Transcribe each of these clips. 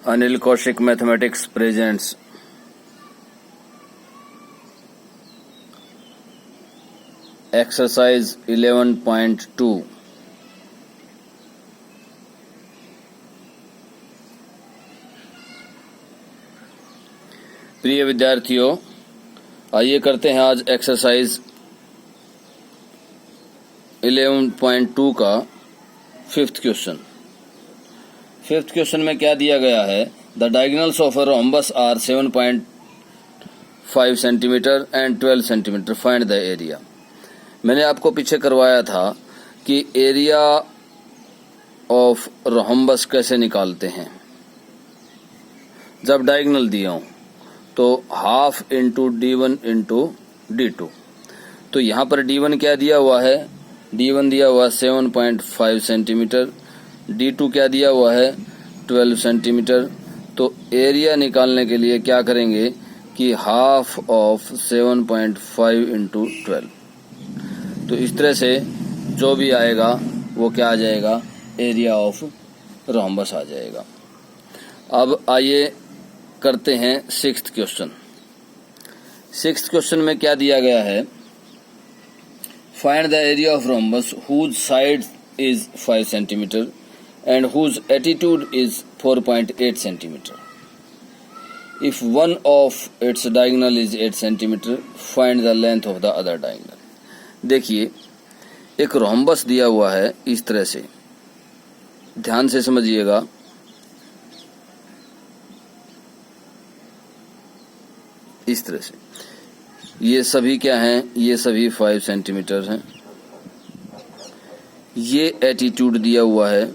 Anil Kaushik Mathematics presents exercise 11.2. प्रिय विद्यार्थियों, आइए करते हैं आज एक्सरसाइज 11.2 का फिफ्थ क्वेश्चन। फिफ्थ क्वेश्चन में क्या दिया गया है? The diagonals of a rhombus are 7.5 centimetre and 12 centimetre, find the area. मैंने आपको पीछे करवाया था कि एरिया ऑफ रोम्बस कैसे निकालते हैं। जब डायगोनल दिया हूं तो half into D1 into D2। तो यहाँ पर D1 क्या दिया हुआ है? D1 दिया हुआ 7.5 सेंटीमीटर, D2 क्या दिया हुआ है? 12 सेंटीमीटर। तो एरिया निकालने के लिए क्या करेंगे कि हाफ ऑफ 7.5 इंटू 12। तो इस तरह से जो भी आएगा वो क्या आ जाएगा? एरिया ऑफ रोम्बस आ जाएगा। अब आइए करते हैं सिक्स्थ क्वेश्चन। सिक्स्थ क्वेश्चन में क्या दिया गया है? Find the area of rhombus whose side is 5 centimetre and whose attitude is 4.8 centimeter. If one of its diagonal is 8 centimeter, find the length of the other diagonal. देखिए, एक rhombus दिया हुआ है इस तरह से, ध्यान से समझिएगा। इस तरह से ये सभी क्या हैं? ये सभी 5 सेंटीमीटर हैं। ये एटीट्यूड दिया हुआ है।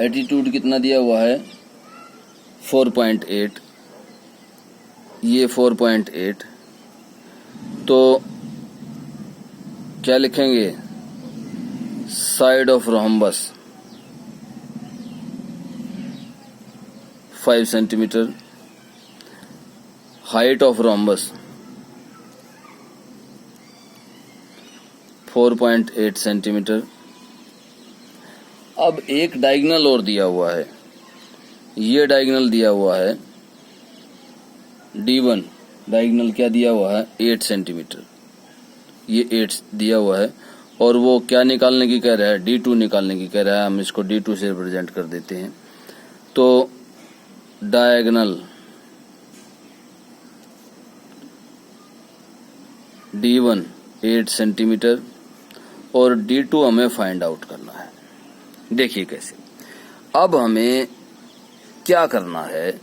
एटीट्यूड कितना दिया हुआ है? 4.8। ये 4.8। तो क्या लिखेंगे? Side of rhombus 5 centimetre, height of rhombus 4.8 centimetre. अब एक डायगोनल और दिया हुआ है। ये डायगोनल दिया हुआ है D1। डायगोनल क्या दिया हुआ है? 8 सेंटीमीटर। ये 8 दिया हुआ है और वो क्या निकालने की कह रहा है? D2 निकालने की कह रहा है। हम इसको D2 से रिप्रेजेंट कर देते हैं। तो डायगोनल D1 8 सेंटीमीटर और D2 हमें फाइंड आउट करना है। देखिए कैसे। अब हमें क्या करना है?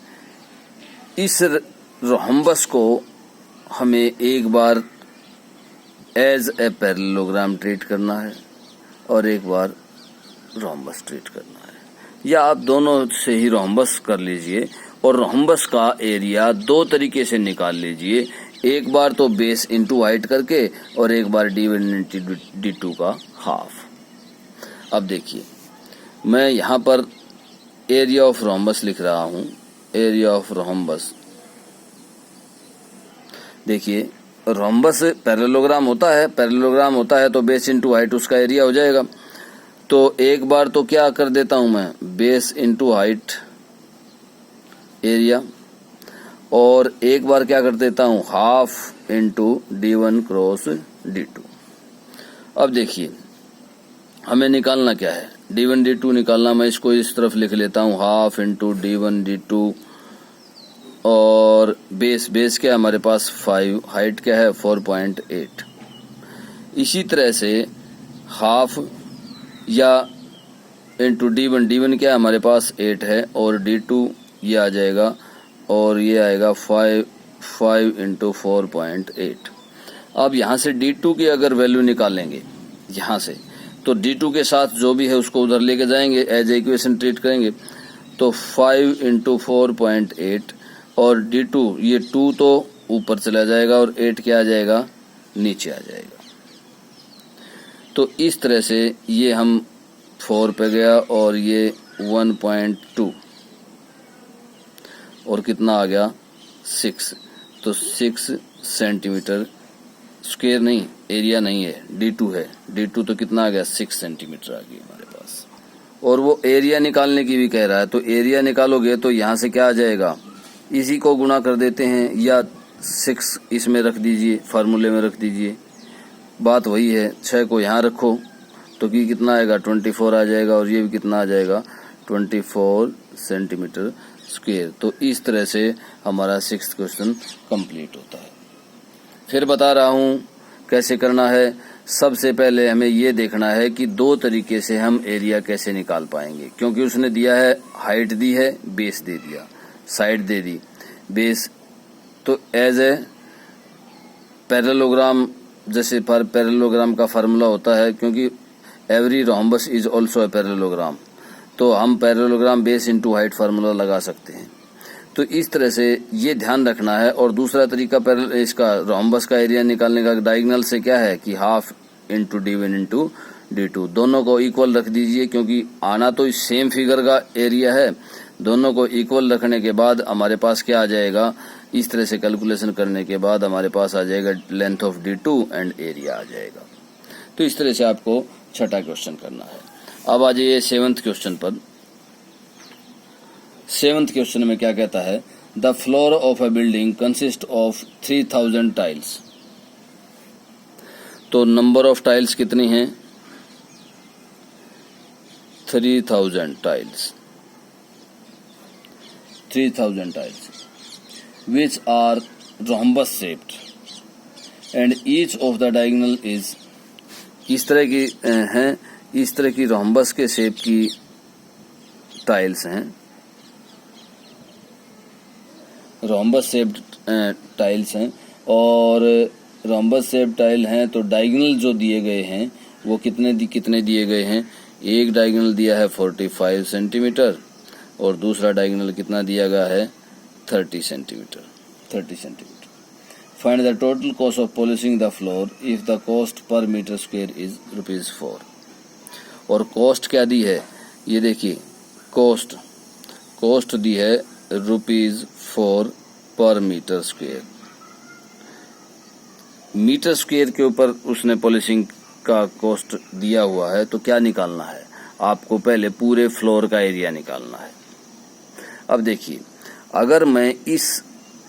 इस रोम्बस को हमें एक बार एज ए पैरेललोग्राम ट्रीट करना है और एक बार रोम्बस ट्रीट करना है, या आप दोनों से ही रोम्बस कर लीजिए और रोम्बस का एरिया दो तरीके से निकाल लीजिए। एक बार तो बेस इंटू हाइट करके और एक बार D1 इंटू D2 का हाफ। अब देखिए, मैं यहाँ पर एरिया ऑफ रोम्बस लिख रहा हूँ। एरिया ऑफ रोम्बस, देखिए रोम्बस पैरेललोग्राम होता है। पैरेललोग्राम होता है तो बेस इंटू हाइट उसका एरिया हो जाएगा। तो एक बार तो क्या कर देता हूँ मैं? बेस इंटू हाइट एरिया, और एक बार क्या कर देता हूँ? Half into D1 cross D2। अब देखिए हमें निकालना क्या है? D1 D2 निकालना। मैं इसको इस तरफ लिख लेता हूँ, हाफ इंटू D1 D2, और बेस क्या है हमारे पास? 5। हाइट क्या है? 4.8। इसी तरह से हाफ या इंटू D1 क्या है हमारे पास? 8 है, और D2 ये आ जाएगा और ये आएगा 5 इंटू 4.8। अब यहाँ से D2 की अगर वैल्यू निकालेंगे यहाँ से, तो D2 के साथ जो भी है उसको उधर लेके जाएंगे, एज इक्वेशन ट्रीट करेंगे। तो 5 इंटू 4.8 और D2, ये 2 तो ऊपर चला जाएगा और 8 क्या आ जाएगा? नीचे आ जाएगा। तो इस तरह से ये हम 4 पे गया और ये 1.2 और कितना आ गया? 6। तो 6 सेंटीमीटर स्क्वायर नहीं, एरिया नहीं है, D2 है। D2 तो कितना आ गया? 6 सेंटीमीटर आ गई हमारे पास। और वो एरिया निकालने की भी कह रहा है, तो एरिया निकालोगे तो यहाँ से क्या आ जाएगा, इसी को गुणा कर देते हैं, या 6 इसमें रख दीजिए, फार्मूले में रख दीजिए, बात वही है। 6 को यहाँ रखो तो कि कितना आएगा, 24 आ जाएगा, और ये भी कितना आ जाएगा, 24 सेंटीमीटर स्क्वायर। तो इस तरह से हमारा 6th क्वेश्चन कंप्लीट होता है। फिर बता रहा हूँ कैसे करना है। सबसे पहले हमें ये देखना है कि 2 तरीके से हम एरिया कैसे निकाल पाएंगे, क्योंकि उसने दिया है, हाइट दी है, बेस दे दिया, साइड दे दी, बेस। तो एज ए पैरेललोग्राम, जैसे पर पैरेललोग्राम का फार्मूला होता है, क्योंकि every rhombus is also a parallelogram, तो हम parallelogram base into height formula लगा सकते हैं। तो इस तरह से ये ध्यान रखना है। और दूसरा तरीका इसका रोम्बस का एरिया निकालने का डायगोनल से क्या है कि half into D1 into D2, दोनों को इक्वल रख दीजिए, क्योंकि आना तो इस सेम फिगर का एरिया है। दोनों को इक्वल रखने के बाद हमारे पास क्या आ जाएगा, इस तरह से कैलकुलेशन करने के बाद हमारे पास आ जाएगा length of D2 and area आ जाएगा। तो इस तरह से आपको छठा क्वेश्चन करना है। अब आ जाइए 7th क्वेश्चन पर। 7th क्वेश्चन में क्या कहता है, the floor of a building consist of 3000 tiles. तो नंबर ऑफ टाइल्स कितनी हैं, 3000 tiles, 3000 tiles which are rhombus shaped and each of the diagonal is, इस तरह की हैं, इस तरह की रोम्बस के शेप की टाइल्स हैं, रोम्बस शेप्ड टाइल्स हैं, और रोम्बस शेप टाइल हैं। तो डायगोनल जो दिए गए हैं वो कितने दिए गए हैं, एक डायगोनल दिया है 45 सेंटीमीटर और दूसरा डायगोनल कितना दिया गया है, 30 centimetre. Find the total cost of polishing the floor if the cost per metre square is ₹4। और कॉस्ट क्या दी है, ये देखिए, कॉस्ट दी है ₹4 पर मीटर स्क्वायर। मीटर स्क्वायर के ऊपर उसने पॉलिशिंग का कॉस्ट दिया हुआ है, तो क्या निकालना है आपको, पहले पूरे फ्लोर का एरिया निकालना है। अब देखिए, अगर मैं इस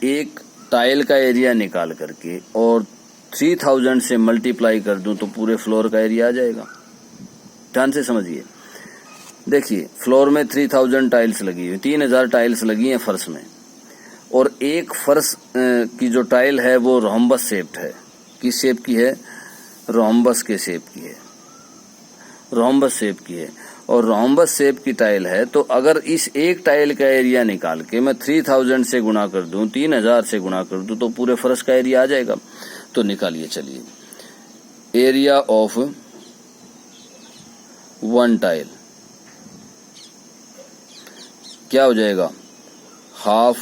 एक टाइल का एरिया निकाल करके और 3000 से मल्टीप्लाई कर दूं तो पूरे फ्लोर का एरिया आ जाएगा। ध्यान से समझिए, देखिए फ्लोर में 3000 टाइल्स लगी हुई, 3000 टाइल्स लगी हैं फर्श में, और एक फर्श की जो टाइल है वो रोम्बस शेप्ड है। किस शेप की है, रोम्बस के शेप की है, रोम्बस शेप की है, और रोम्बस शेप की टाइल है। तो अगर इस एक टाइल का एरिया निकाल के मैं 3000 से गुणा कर दूं, 3000 से गुणा कर दूं, तो पूरे फर्श का एरिया आ जाएगा। तो निकालिए, चलिए, एरिया ऑफ वन टाइल क्या हो जाएगा, half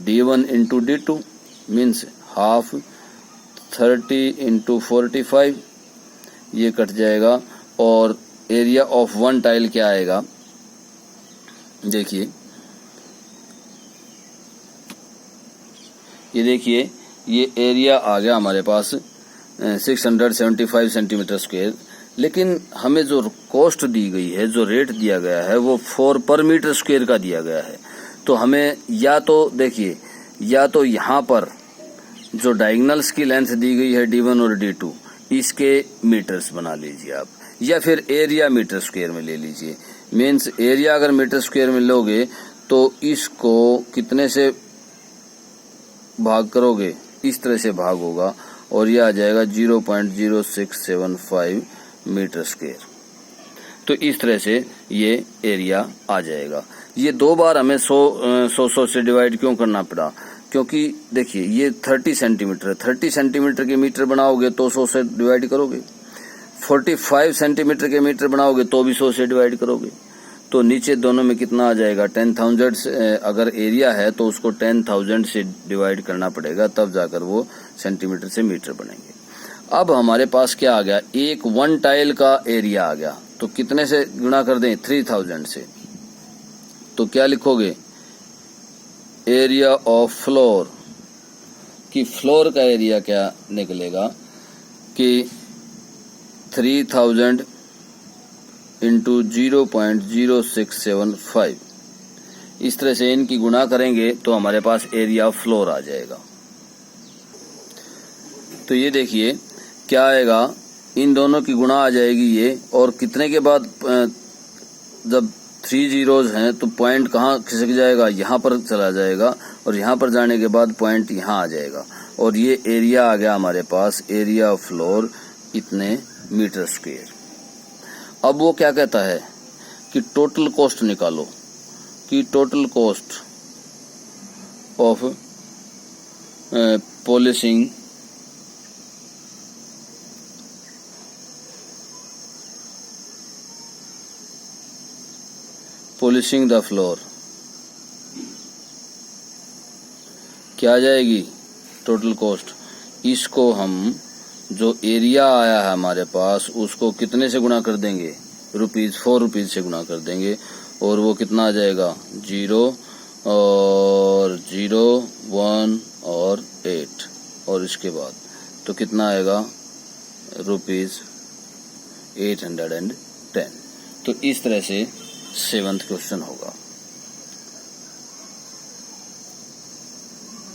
D1 into D2 means half 30 into 45, ये कट जाएगा। और एरिया ऑफ वन टाइल क्या आएगा, देखिए, ये देखिए, ये एरिया आ गया हमारे पास 675 सेंटीमीटर स्क्वायर। लेकिन हमें जो कॉस्ट दी गई है, जो रेट दिया गया है, वो 4 पर मीटर स्क्वायर का दिया गया है। तो हमें या तो देखिए, या तो यहाँ पर जो डायगोनल्स की लेंथ दी गई है D1 और D2, इसके मीटर्स बना लीजिए आप, या फिर एरिया मीटर स्क्वायर में ले लीजिए। मीन्स एरिया अगर मीटर स्क्वायर में लोगे तो इसको कितने से भाग करोगे, इस तरह से भाग होगा, और यह आ जाएगा 0.0675 मीटर स्क्वायर। तो इस तरह से ये एरिया आ जाएगा। ये 2 बार हमें 100 से डिवाइड क्यों करना पड़ा, क्योंकि देखिए ये 30 सेंटीमीटर है, 30 सेंटीमीटर के मीटर बनाओगे तो 100 से डिवाइड करोगे, 45 सेंटीमीटर के मीटर बनाओगे तो भी 100 से डिवाइड करोगे। तो नीचे दोनों में कितना आ जाएगा, 10,000 अगर एरिया है तो उसको 10,000 से डिवाइड करना पड़ेगा, तब जाकर वो सेंटीमीटर से मीटर बनेंगे। अब हमारे पास क्या आ गया, एक वन टाइल का एरिया आ गया, तो कितने से गुणा कर दें, 3000 से। तो क्या लिखोगे, एरिया ऑफ फ्लोर, कि फ्लोर का एरिया क्या निकलेगा कि 3000 इंटू 0.0675। इस तरह से इनकी गुणा करेंगे तो हमारे पास एरिया ऑफ फ्लोर आ जाएगा। तो ये देखिए क्या आएगा, इन दोनों की गुणा आ जाएगी ये, और कितने के बाद जब 3 जीरोज हैं तो पॉइंट कहाँ खिसक जाएगा, यहाँ पर चला जाएगा, और यहाँ पर जाने के बाद पॉइंट यहाँ आ जाएगा, और ये एरिया आ गया हमारे पास, एरिया ऑफ फ्लोर इतने मीटर स्क्वायर। अब वो क्या कहता है कि टोटल कॉस्ट निकालो, कि total cost of polishing the floor क्या आ जाएगी, टोटल कॉस्ट। इसको हम जो एरिया आया है हमारे पास उसको कितने से गुणा कर देंगे, ₹4 से गुणा कर देंगे, और वो कितना आ जाएगा, 0 और 0, 1 और 8, और इसके बाद तो कितना आएगा, ₹810। तो इस तरह से 7th क्वेश्चन होगा।